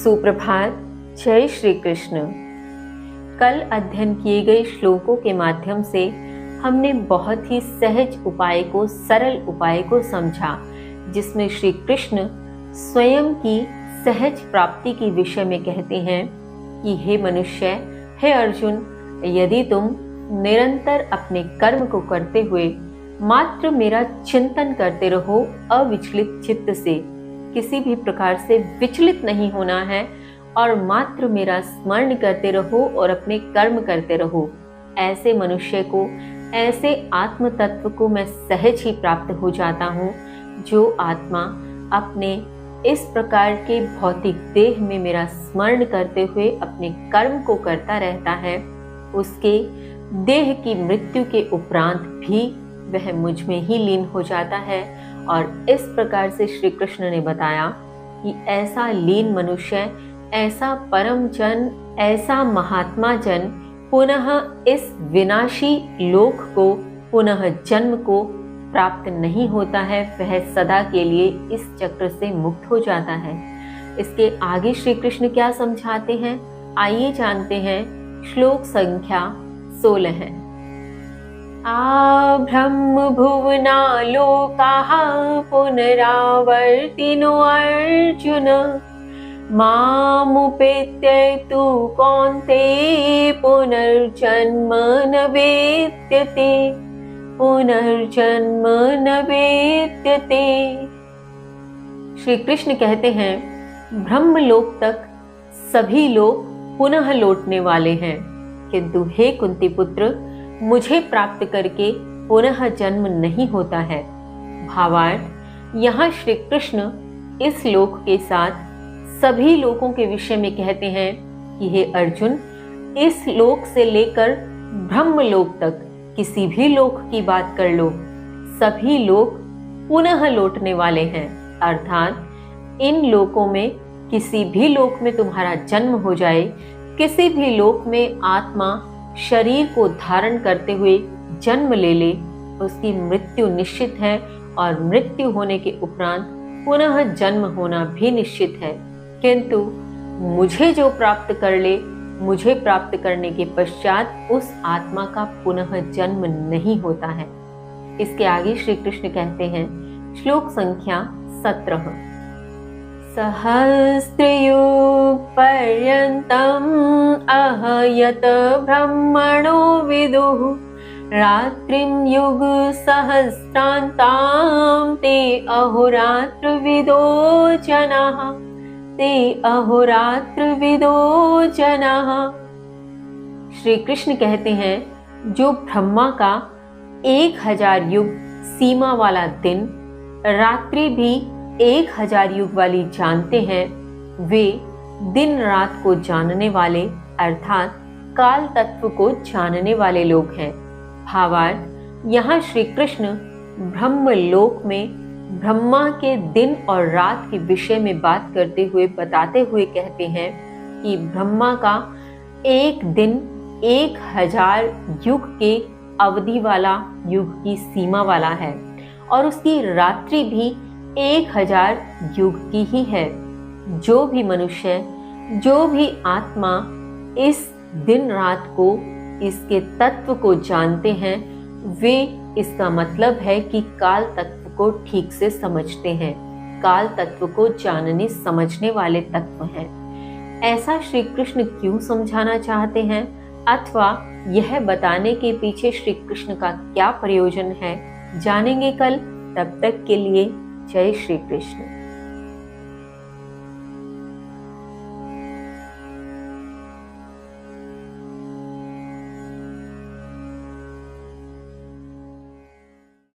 सुप्रभात। जय श्री कृष्ण। कल अध्ययन किए गए श्लोकों के माध्यम से हमने बहुत ही सहज उपाय को, सरल उपाय को समझा, जिसमें श्री कृष्ण स्वयं की सहज प्राप्ति के विषय में कहते हैं कि हे मनुष्य, हे अर्जुन, यदि तुम निरंतर अपने कर्म को करते हुए मात्र मेरा चिंतन करते रहो, अविचलित चित्त से, किसी भी प्रकार से विचलित नहीं होना है और मात्र मेरा स्मरण करते रहो और अपने कर्म करते रहो, ऐसे मनुष्य को, ऐसे आत्म तत्व को मैं सहज ही प्राप्त हो जाता हूँ। जो आत्मा अपने इस प्रकार के भौतिक देह में मेरा स्मरण करते हुए अपने कर्म को करता रहता है, उसके देह की मृत्यु के उपरांत भी वह मुझ में ही लीन हो जाता है। और इस प्रकार से श्री कृष्ण ने बताया कि ऐसा लीन मनुष्य, ऐसा परम जन, ऐसा महात्मा जन पुनः इस विनाशी लोक को, पुनः जन्म को प्राप्त नहीं होता है। वह सदा के लिए इस चक्र से मुक्त हो जाता है। इसके आगे श्री कृष्ण क्या समझाते हैं, आइए जानते हैं। श्लोक संख्या 16 है। आ ब्रह्म भुवना लोकाः पुनरावर्तिनो अर्जुन, मामुपेत्य तु कौन्तेय पुनर्जन्म न विद्यते, पुनर्जन्म न विद्यते। श्री कृष्ण कहते हैं, ब्रह्मलोक तक सभी लोग पुनः लौटने वाले हैं, किंतु हे कुंती पुत्र, मुझे प्राप्त करके पुनः जन्म नहीं होता है। भावार्थ, यहाँ श्री कृष्ण इस लोक के साथ सभी लोगों के विषय में कहते हैं कि हे अर्जुन, इस लोक से लेकर ब्रह्मलोक तक किसी भी लोक की बात कर लो, सभी लोग पुनः लौटने वाले हैं। अर्थात इन लोकों में किसी भी लोक में तुम्हारा जन्म हो जाए, किसी भी लोक में आत्मा शरीर को धारण करते हुए जन्म ले ले, उसकी मृत्यु निश्चित है और मृत्यु होने के उपरांत पुनः जन्म होना भी निश्चित है। किंतु मुझे जो प्राप्त कर ले, मुझे प्राप्त करने के पश्चात उस आत्मा का पुनः जन्म नहीं होता है। इसके आगे श्री कृष्ण कहते हैं, श्लोक संख्या 17। सहस्रयुग पर्यन्तम् अहयत ब्रह्मणो विदुः, रात्रिं युग सहस्रान्तां ते अहोरात्र विदो जनाः, ते अहोरात्र विदो जनाः। श्री कृष्ण कहते हैं, जो ब्रह्मा का 1000 युग सीमा वाला दिन, रात्रि भी 1000 युग वाली जानते हैं, वे दिन रात को जानने वाले, अर्थात काल तत्व को जानने वाले लोग हैं। भावार्थ, यहाँ श्री कृष्ण ब्रह्मलोक में ब्रह्मा के दिन और रात के विषय में बात करते हुए, बताते हुए कहते हैं कि ब्रह्मा का एक दिन 1000 युग के अवधि वाला, युग की सीमा वाला है, और उसकी रात्रि भी 1000 युग की ही है। जो भी मनुष्य, जो भी आत्मा इस दिन रात को, इसके तत्व को जानते हैं, वे, इसका मतलब है कि काल तत्व को ठीक से समझते हैं, काल तत्व को जानने समझने वाले तत्व हैं। ऐसा श्री कृष्ण क्यों समझाना चाहते हैं, अथवा यह बताने के पीछे श्री कृष्ण का क्या प्रयोजन है, जानेंगे कल। तब तक के लिए जय श्री कृष्ण।